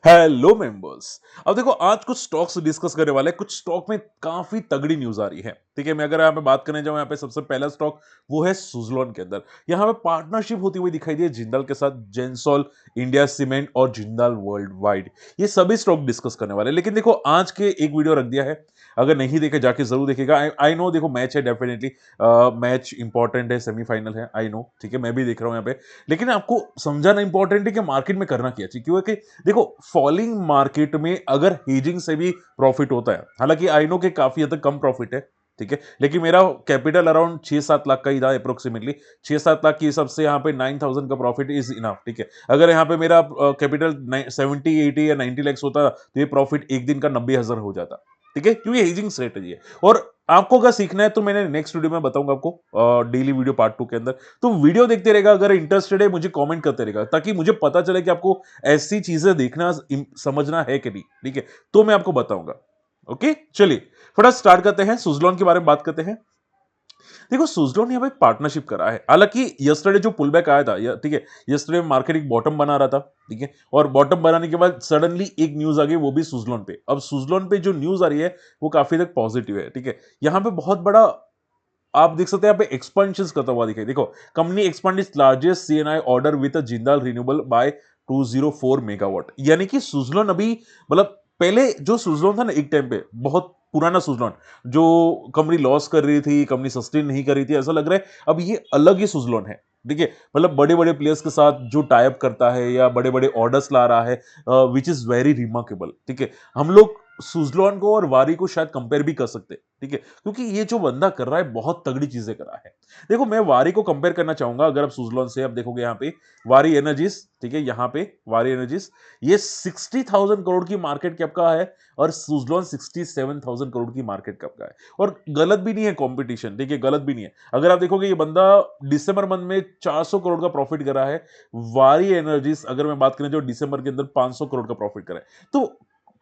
Hello members. अब देखो आज कुछ स्टॉक्स डिस्कस करने वाले हैं। कुछ स्टॉक में काफी तगड़ी न्यूज आ रही है। ठीक है, मैं अगर यहाँ पे बात करने जाऊँ, यहाँ पे सबसे पहला स्टॉक वो है सुजलॉन के अंदर। यहाँ पे पार्टनरशिप होती हुई दिखाई दी है जिंदाल के साथ, जेंसॉल, इंडिया सीमेंट और जिंदाल वर्ल्ड वाइड। ये सभी स्टॉक डिस्कस करने वाले हैं। लेकिन देखो आज के एक वीडियो रख दिया है, अगर नहीं देखे जाके जरूर देखेगा। आई नो, देखो मैच है डेफिनेटली, मैच इंपॉर्टेंट है, सेमीफाइनल है, आई नो। ठीक है, मैं भी देख रहा हूँ यहाँ पे। लेकिन आपको समझाना इंपॉर्टेंट है कि मार्केट में करना क्या चाहिए, क्योंकि देखो फॉलिंग मार्केट में अगर हेजिंग से भी प्रॉफिट होता है, हालांकि आई नो के काफी हद तक कम प्रॉफिट है, ठीक है, लेकिन मेरा कैपिटल अराउंड 6-7 लाख का ही था अप्रोक्सीमेटली। 6-7 लाख की हिसाब से यहाँ पे 9,000 का प्रॉफिट इज इनफ। ठीक है, अगर यहाँ पे मेरा कैपिटल 70-80 या 90 लैक्स होता तो ये प्रॉफिट एक दिन का 90,000 हो जाता। ठीक है, क्योंकि हेजिंग स्ट्रेटेजी है। और आपको अगर सीखना है तो मैंने नेक्स्ट वीडियो में बताऊंगा आपको, डेली वीडियो पार्ट 2 के अंदर। तो वीडियो देखते रहेगा, अगर इंटरेस्टेड है मुझे कमेंट करते रहेगा, ताकि मुझे पता चले कि आपको ऐसी चीजें देखना समझना है कि नहीं। ठीक है, तो मैं आपको बताऊंगा। ओके, चलिए फटाफट स्टार्ट करते हैं, सुजलॉन के बारे में बात करते हैं। देखो सुजलॉन ने यहाँ पे पार्टनरशिप करा है। हालांकि यस्टरडे जो पुल बैक आया था, ठीक है, यस्टरडे मार्केट एक बॉटम बना रहा था। ठीक है, और बॉटम बनाने के बाद सडनली एक न्यूज आ गई, वो भी सुजलॉन पे। अब सुजलॉन पे जो न्यूज आ रही है वो काफी तक पॉजिटिव है। ठीक है, यहाँ पे बहुत बड़ा आप देख सकते हैं, यहाँ पे एक्सपेंशन करता हुआ दिखाई। देखो, company expand its largest CNI order with Jindal renewable by 204 megawatt. यानी कि सुजलॉन अभी, मतलब पहले जो सुजलॉन था ना, एक टाइम पे बहुत पुराना सुजलॉन, जो कंपनी लॉस कर रही थी, कंपनी सस्टेन नहीं कर रही थी, ऐसा लग रहा है अब ये अलग ही सुजलॉन है। ठीक है, मतलब बड़े बड़े प्लेयर्स के साथ जो टाइप करता है या बड़े बड़े ऑर्डर्स ला रहा है, विच इज वेरी रिमार्केबल। ठीक है, हम लोग सुजलॉन को और वारी को शायद कंपेयर भी कर सकते हैं। ठीक है, क्योंकि ये जो बंदा कर रहा है बहुत तगड़ी चीजें कर रहा है। देखो, मैं वारी को कंपेयर करना चाहूंगा। अगर आप सुजलॉन से आप देखोगे यहाँ पे वारी एनर्जीज, ठीक है, यहाँ पे वारी एनर्जीज, ये 60,000 करोड़ की मार्केट कैप का है और सुजलॉन 67,000 करोड़ की मार्केट कैप का है। और गलत भी नहीं है कॉम्पिटिशन, ठीक है, गलत भी नहीं है। अगर आप देखोगे ये बंदा दिसंबर मंथ में 400 करोड़ का प्रॉफिट कर रहा है। वारी एनर्जीज अगर मैं बात करें, जो दिसंबर के अंदर 500 करोड़ का प्रॉफिट करा है, तो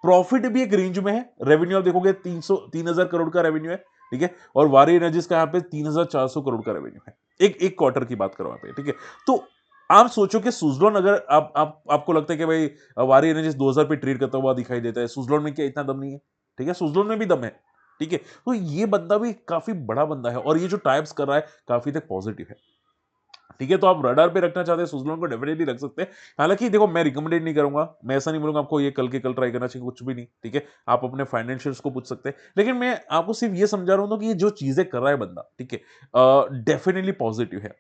प्रॉफिट भी एक रेंज में है। रेवेन्यू आप देखोगे 3,000 करोड़ का रेवेन्यू है। ठीक है, और वारी एनर्जीज का यहाँ पे 3,400 करोड़ का रेवेन्यू है, एक एक क्वार्टर की बात करो यहाँ पे। ठीक है, तो आप सोचो कि सुजलॉन, अगर आपको लगता है कि भाई वारी एनर्जीज 2,000 पे ट्रेड करता हुआ दिखाई देता है, सुजलॉन में क्या इतना दम नहीं है? ठीक है, सुजलॉन में भी दम है। ठीक है, तो ये बंदा भी काफी बड़ा बंदा है और ये जो टाइप्स कर रहा है काफी तक पॉजिटिव है। ठीक है, तो आप रडार पे रखना चाहते हैं सुजलॉन को, डेफिनेटली रख सकते हैं। हालांकि देखो, मैं रिकमेंडेड नहीं करूंगा, मैं ऐसा नहीं बोलूंगा आपको ये कल के कल ट्राई करना चाहिए, कुछ भी नहीं। ठीक है, आप अपने फाइनेंशियल्स को पूछ सकते हैं, लेकिन मैं आपको सिर्फ ये समझा रहा हूं कि ये जो चीजें कर रहा है बंदा, ठीक है, डेफिनेटली पॉजिटिव है।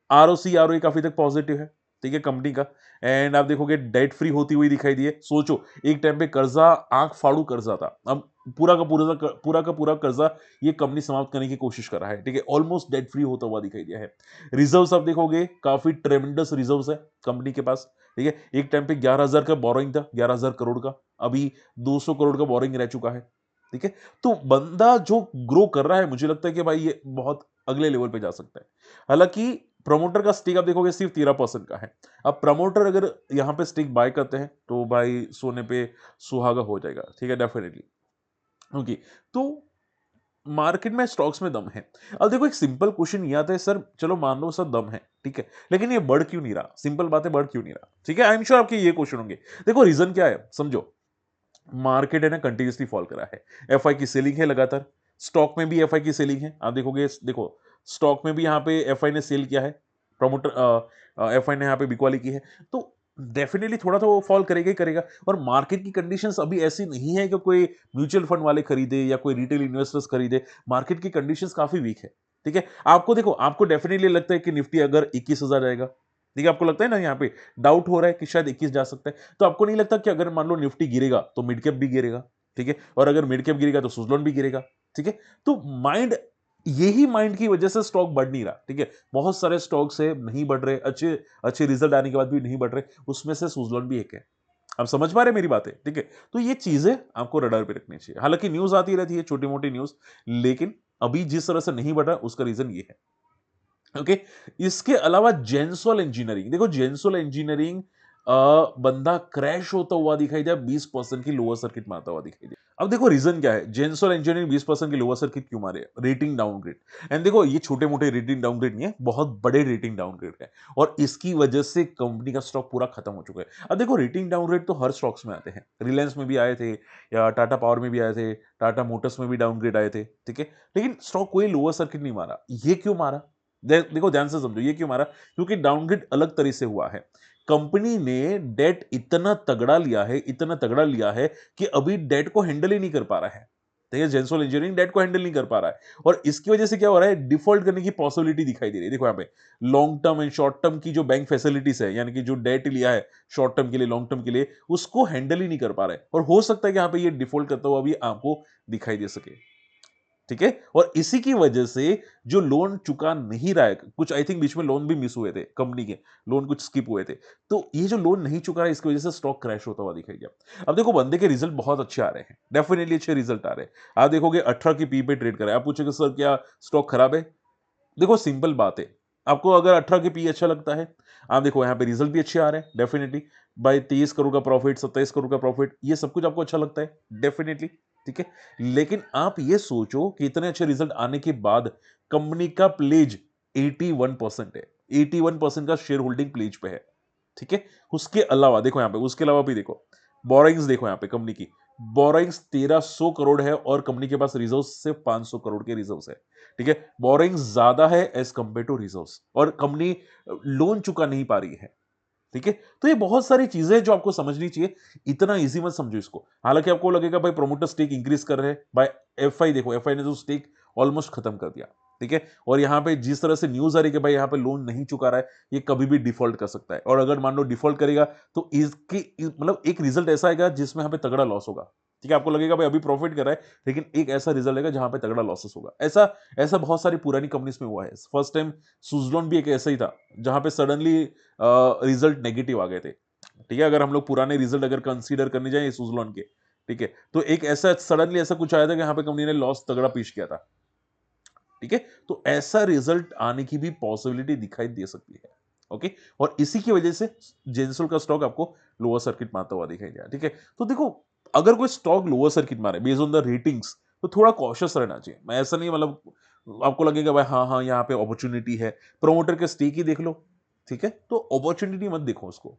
आरओसी आरओई काफी तक पॉजिटिव है। ठीक है, कंपनी का। एंड आप देखोगे डेट फ्री होती हुई दिखाई दी है। सोचो, एक टाइम पे कर्जा आंख फाड़ू कर्जा था, अब पूरा का पूरा कर्जा ये कंपनी समाप्त करने की कोशिश कर रहा है। ठीक है, ऑलमोस्ट डेट फ्री होता हुआ दिखाई दिया है। रिजर्व्स आप देखोगे काफी ट्रेमेंडस रिजर्व्स है कंपनी के पास। ठीक है, एक टाइम पे 11,000 का बोरोइंग था, 11,000 करोड़ का, अभी 200 करोड़ का बोरोइंग रह चुका है। ठीक है, तो बंदा जो ग्रो कर रहा है, मुझे लगता है कि भाई ये बहुत अगले लेवल पे जा सकता है। हालांकि प्रमोटर का स्टेक आप देखोगे सिर्फ 13% का है। अब प्रमोटर अगर यहाँ पे स्टेक बाय करते हैं तो भाई सोने पे सुहागा हो जाएगा। ठीक है, डेफिनेटली। ओके, तो मार्केट में स्टॉक्स में दम है। अब देखो, एक सिंपल क्वेश्चन ये आता है, सर चलो मान लो सर दम है, ठीक है, लेकिन ये बढ़ क्यों नहीं रहा? सिंपल बात है, बढ़ क्यों नहीं रहा? ठीक है, आई एम श्योर आपके ये क्वेश्चन होंगे। देखो, रीजन क्या है समझो। मार्केट है ना, कंटिन्यूसली फॉल करा है। एफआई की सेलिंग है लगातार, स्टॉक में भी एफआई की सेलिंग है। आप देखोगे, देखो स्टॉक में भी यहाँ पे एफआई ने सेल किया है, प्रमोटर एफआई ने यहाँ पे बिकवाली की है। तो डेफिनेटली थोड़ा तो वो फॉल करेगा ही करेगा। और मार्केट की कंडीशंस अभी ऐसी नहीं है कि कोई म्यूचुअल फंड वाले खरीदे या कोई रिटेल इन्वेस्टर्स खरीदे। मार्केट की कंडीशंस काफी वीक है। ठीक है, आपको देखो, आपको डेफिनेटली लगता है कि निफ्टी अगर 21,000 जाएगा, ठीक है, आपको लगता है ना, यहाँ पे डाउट हो रहा है कि शायद 21 जा सकता है, तो आपको नहीं लगता कि अगर मान लो निफ्टी गिरेगा तो मिड कैप भी गिरेगा? ठीक है, और अगर मिड कैप गिरेगा तो सुजलॉन भी गिरेगा। ठीक है, तो माइंड, यही माइंड की वजह से स्टॉक बढ़ नहीं रहा। ठीक है, बहुत सारे स्टॉक्स है नहीं बढ़ रहे, अच्छे अच्छे रिजल्ट आने के बाद भी नहीं बढ़ रहे, उसमें से सुजलॉन भी एक है। आप समझ पा रहे मेरी बातें? ठीक है, तो ये चीजें आपको रडार पे रखनी चाहिए। हालांकि न्यूज आती रहती है, छोटी मोटी न्यूज, लेकिन अभी जिस तरह से नहीं बढ़ रहा उसका रीजन ये है। ओके, इसके अलावा जेंसोल इंजीनियरिंग, देखो जेंसोल इंजीनियरिंग बंदा क्रैश होता हुआ दिखाई दिया, 20% की लोअर सर्किट मारता हुआ दिखाई दिया। अब देखो रीजन क्या है, जेंस और इंजीनियरिंग 20% की लोअर सर्किट क्यों मारे, रेटिंग डाउनग्रेड। एंड देखो ये छोटे मोटे रेटिंग डाउनग्रेड नहीं है, बहुत बड़े रेटिंग डाउनग्रेड है, और इसकी वजह से कंपनी का स्टॉक पूरा खत्म हो चुका है। अब देखो रेटिंग डाउनग्रेड तो हर स्टॉक्स में आते हैं, रिलायंस में भी आए थे, या टाटा पावर में भी आए थे, टाटा मोटर्स में भी डाउनग्रेड आए थे, ठीक है। लेकिन स्टॉक कोई लोअर सर्किट नहीं मारा, ये क्यों मारा? देखो ध्यान से समझो ये क्यों मारा, क्योंकि डाउनग्रेड अलग तरह से हुआ है। कंपनी ने डेट इतना तगड़ा लिया है, इतना तगड़ा लिया है कि अभी डेट को हैंडल ही नहीं कर पा रहा है। देखिए जेंसोल इंजीनियरिंग डेट को हैंडल नहीं कर पा रहा है, और इसकी वजह से क्या हो रहा है, डिफॉल्ट करने की पॉसिबिलिटी दिखाई दे रही है। देखो यहाँ पे long term and short term की जो बैंक फैसिलिटीज है, यानी कि जो डेट लिया है शॉर्ट टर्म के लिए, लॉन्ग टर्म के लिए, उसको हैंडल ही नहीं कर पा रहा है, और हो सकता है कि यहाँ पे ये डिफॉल्ट करता हुआ भी आपको दिखाई दे सके, ठीक है। और इसी की वजह से जो लोन चुका नहीं रहा है, कुछ आई थिंक बीच में लोन भी मिस हुए थे कंपनी के, लोन कुछ स्किप हुए थे, तो ये जो लोन नहीं चुका है इसकी वजह से स्टॉक क्रैश होता हुआ दिखाई दिया। अब देखो बंदे के रिजल्ट बहुत अच्छे आ रहे हैं, डेफिनेटली अच्छे रिजल्ट आ रहे हैं। आप देखोगे 18 की पी पे ट्रेड कर रहा है, आप पूछोगे सर क्या स्टॉक खराब है? देखो सिंपल बात है, आपको अगर 18 के पी अच्छा लगता है, आप देखो यहाँ पे रिजल्ट भी अच्छे आ रहे हैं, डेफिनेटली बाय 23 करोड़ का प्रॉफिट, 27 करोड़ का प्रॉफिट, ये सब कुछ आपको अच्छा लगता है, डेफिनेटली, ठीक है। लेकिन आप ये सोचो कि इतने अच्छे रिजल्ट आने के बाद कंपनी का प्लेज 81% है, 81% का शेयर होल्डिंग प्लेज पे है, ठीक है। उसके अलावा देखो यहाँ पे, उसके अलावा भी देखो बोरिंग्स, देखो यहाँ पे कंपनी की बोरिंग्स 1300 करोड़ है, और कंपनी के पास रिजर्व सिर्फ 500 करोड़ के रिजर्व है, ठीक है। बोरिंग्स ज्यादा है एज कंपेयर टू रिजर्व, और कंपनी लोन चुका नहीं पा रही है, ठीक है। तो ये बहुत सारी चीजें जो आपको समझनी चाहिए, इतना इजी मत समझो इसको। हालांकि आपको लगेगा भाई प्रोमोटर स्टेक इंक्रीज कर रहे हैं, भाई एफआई देखो, एफआई ने तो स्टेक ऑलमोस्ट खत्म कर दिया, ठीक है। और यहां पे जिस तरह से न्यूज आ रही है कि भाई यहां पे लोन नहीं चुका रहा है, ये कभी भी डिफॉल्ट कर सकता है, और अगर मान लो डिफॉल्ट करेगा तो मतलब एक रिजल्ट ऐसा आएगा जिसमें यहां पे तगड़ा लॉस होगा, ठीक है। आपको लगेगा भाई अभी प्रॉफिट कर रहा है, लेकिन एक ऐसा रिजल्ट आएगा जहां पे तगड़ा लॉसेस होगा। ऐसा ऐसा बहुत सारी पुरानी कंपनीज में हुआ है। फर्स्ट टाइम सुजलॉन भी एक ऐसा ही था, जहां पे सडनली रिजल्ट नेगेटिव आ गए थे, ठीक है। अगर हम लोग पुराने रिजल्ट अगर कंसीडर करने जाए सुजलॉन के, ठीक है, तो एक ऐसा सडनली ऐसा कुछ आया था कि यहाँ पे कंपनी ने लॉस तगड़ा पेश किया था, ठीक है। तो ऐसा रिजल्ट आने की भी पॉसिबिलिटी दिखाई दे सकती है, ओके। और इसी की वजह से जेंसोल का स्टॉक आपको लोअर सर्किट मारता हुआ दिखाई दिया, ठीक है। तो देखो अगर कोई स्टॉक लोअर सर्किट मारे बेस्ड ऑन द रेटिंग्स, तो थोड़ा कॉशियस रहना चाहिए। मैं ऐसा नहीं, मतलब आपको लगेगा भाई हाँ हाँ यहाँ पे अपॉर्चुनिटी है, प्रोमोटर के स्टेक ही देख लो, ठीक है। तो अपॉर्चुनिटी मत देखो उसको,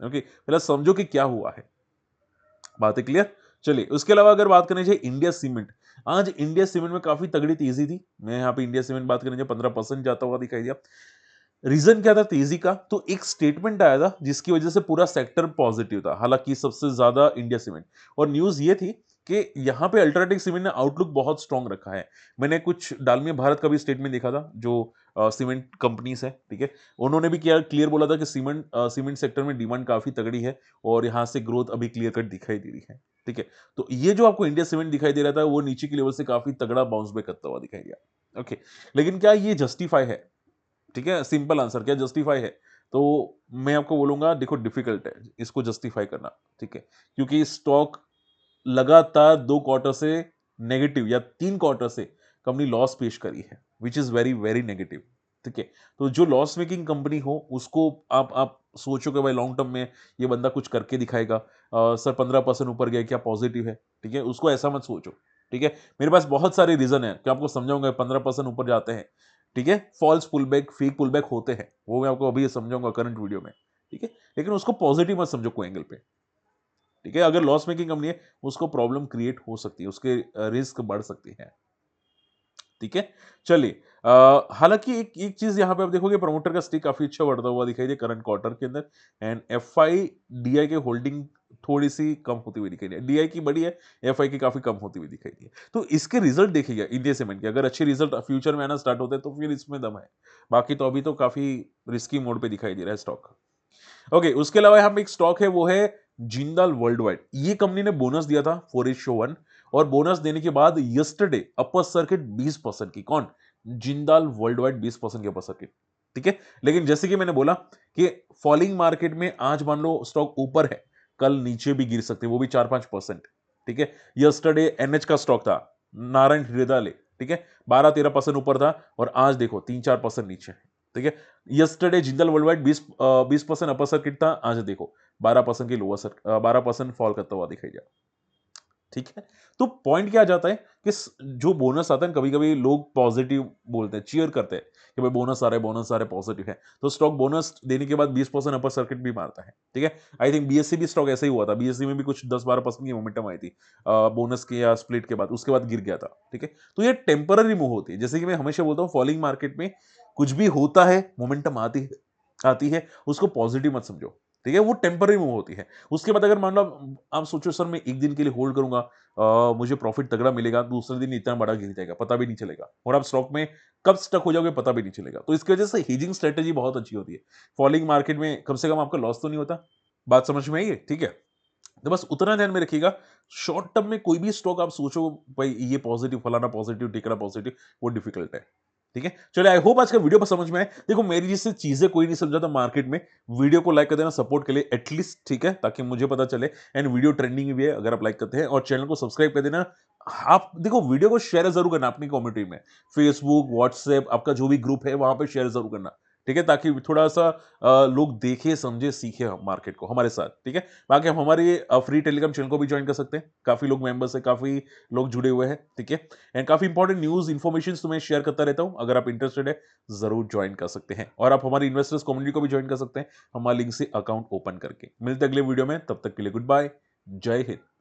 ओके। पहले समझो कि क्या हुआ है, बात है क्लियर। चलिए उसके अलावा अगर बात करें इंडिया सीमेंट, आज इंडिया सीमेंट में काफी तगड़ी तेजी थी। मैं यहाँ पे इंडिया सीमेंट बात करें 15% जाता हुआ दिखाई दिया। रीजन क्या था तेजी का, तो एक स्टेटमेंट आया था जिसकी वजह से पूरा सेक्टर पॉजिटिव था, हालांकि सबसे ज्यादा इंडिया सीमेंट। और न्यूज ये थी कि यहाँ पे अल्ट्राटेक सीमेंट ने आउटलुक बहुत स्ट्रांग रखा है। मैंने कुछ डालमिया भारत का भी स्टेटमेंट देखा था, जो सीमेंट कंपनीज है, ठीक है। उन्होंने भी क्या क्लियर बोला था कि सीमेंट सेक्टर में डिमांड काफी तगड़ी है, और यहाँ से ग्रोथ अभी क्लियर कट दिखाई दे रही है, ठीक है। तो ये जो आपको इंडिया सीमेंट दिखाई दे रहा था, वो नीचे की लेवल से काफी तगड़ा बाउंस बैक करता हुआ दिखाई दिया, ओके। लेकिन क्या ये जस्टिफाई है? ठीक है, सिंपल आंसर, क्या जस्टिफाई है? तो मैं आपको बोलूंगा देखो डिफिकल्ट है इसको जस्टिफाई करना, ठीक है। क्योंकि स्टॉक लगातार 2 क्वार्टर से नेगेटिव, या 3 क्वार्टर से कंपनी लॉस पेश करी है, which is very very negative, ठीक है। तो जो लॉस मेकिंग कंपनी हो उसको आप सोचो कि भाई लॉन्ग टर्म में ये बंदा कुछ करके दिखाएगा, सर 15% ऊपर गया क्या पॉजिटिव है, ठीक है, उसको ऐसा मत सोचो, ठीक है। मेरे पास बहुत सारे रीजन है कि आपको समझाऊंगा 15% ऊपर जाते हैं, ठीक है। False pull back, fake pull back होते हैं, वो मैं आपको अभी समझाऊंगा करंट वीडियो में, ठीक है। लेकिन उसको पॉजिटिव मत समझो कोई एंगल पे, ठीक है। अगर लॉस मेकिंग कंपनी है उसको प्रॉब्लम क्रिएट हो सकती है, उसके रिस्क बढ़ सकती है, ठीक है। चलिए हालांकि एक एक चीज यहां पे आप देखोगे प्रमोटर का स्टेक काफी अच्छा बढ़ता हुआ दिखाई दे करंट क्वार्टर के अंदर, एंड एफआई डीआई के होल्डिंग थोड़ी सी कम होती हुई दिखाई दी, डीआई की बड़ी है, एफआई की काफी कम होती हुई दिखाई दी। तो इसके रिजल्ट देखिएगा इंडिया सीमेंट के, अगर अच्छे रिजल्ट फ्यूचर में आना स्टार्ट होते हैं तो फिर इसमें दम है, बाकी तो अभी तो काफी रिस्की मोड पे दिखाई दे रहा है स्टॉक, ओके। उसके अलावा यहाँ पे एक स्टॉक है, वो है जिंदाल वर्ल्ड वाइड। ये कंपनी ने बोनस दिया था 4:1, और बोनस देने के बाद यस्टरडे अपर सर्किट 20% की, कौन? जिंदाल वर्ल्ड वाइड 20% की अपर सर्किट, ठीक है। लेकिन जैसे कि मैंने बोला कि फॉलिंग मार्केट में आज मान लो स्टॉक ऊपर है, कल नीचे भी गिर सकते हैं, वो भी 4-5%, ठीक है। यस्टरडे एनएच का स्टॉक था, नारायण हृदयालय, ठीक है, 12-13% ऊपर था, और आज देखो 3-4% नीचे है, ठीक है। Yesterday Jindal world wide 20% upper circuit था, आज देखो 12% की लोअर सर्किट, 12% फॉल करता हुआ दिखाई दिया, ठीक है? तो पॉइंट क्या आ जाता है कि जो बोनस आता है, कभी-कभी लोग पॉजिटिव बोलते हैं, चीयर करते हैं कि भाई बोनस आ रहा है, पॉजिटिव है। तो स्टॉक बोनस देने के बाद 20% अपर सर्किट भी मारता है, ठीक है? आई थिंक बीएसई भी स्टॉक ऐसा ही हुआ था। बीएसई में भी कुछ 10-12% की मोमेंटम आई थी बोनस के या स्प्लिट के बाद, उसके बाद गिर गया था, ठीक है? तो ये टेम्पररी मूव होती है। जैसे कि मैं हमेशा बोलता हूँ, फॉलिंग मार्केट में कुछ भी होता है, मोमेंटम आती है, उसको पॉजिटिव मत समझो, ठीक है? वो टेम्पररी मूव होती है। उसके बाद अगर मान लो आप सोचो सर मैं 1 दिन के लिए होल्ड करूँगा, मुझे प्रॉफिट तगड़ा मिलेगा, दूसरे दिन इतना बड़ा गिर जाएगा, पता भी नहीं चलेगा और आप स्टॉक में कब स्टक हो जाओगे पता भी नहीं चलेगा। तो इसकी वजह से हेजिंग स्ट्रैटेजी बहुत अच्छी होती है। फॉलिंग मार्केट में कम से कम आपका लॉस तो नहीं होता। बात समझ में आई है? ठीक है। तो बस उतना ध्यान में रखिएगा, शॉर्ट टर्म में कोई भी स्टॉक आप सोचो भाई ये पॉजिटिव, फलाना पॉजिटिव, टिकरा पॉजिटिव, वो डिफिकल्ट है। ठीक है? चलिए, आई होप आज का वीडियो समझ में आए। देखो, मेरी जैसे चीज़ें कोई नहीं समझा था मार्केट में, वीडियो को लाइक कर देना सपोर्ट के लिए एटलीस्ट, ठीक है? ताकि मुझे पता चले। एंड वीडियो ट्रेंडिंग में भी है अगर आप लाइक करते हैं, और चैनल को सब्सक्राइब कर देना। आप देखो, वीडियो को शेयर ज़रूर करना अपनी कम्युनिटी में, फेसबुक, व्हाट्सएप, आपका जो भी ग्रुप है वहाँ पे शेयर ज़रूर करना। ठीक है? ताकि थोड़ा-सा लोग देखें, समझें, सीखें मार्केट को हमारे साथ, ठीक है? बाकी आप हमारे फ्री टेलीग्राम चैनल को भी जॉइन कर सकते हैं। काफ़ी लोग मेंबर्स हैं, काफ़ी लोग जुड़े हुए हैं, ठीक है? एंड काफ़ी इंपॉर्टेंट न्यूज़, इन्फॉर्मेशंस तो मैं शेयर करता रहता हूँ। अगर आप इंटरेस्टेड है, ज़रूर जॉइन कर सकते हैं। और आप हमारी इन्वेस्टर्स कम्युनिटी को भी जॉइन कर सकते हैं, हमारे लिंक से अकाउंट ओपन करके। मिलते हैं अगले वीडियो में, तब तक के लिए गुड बाय। जय हिंद।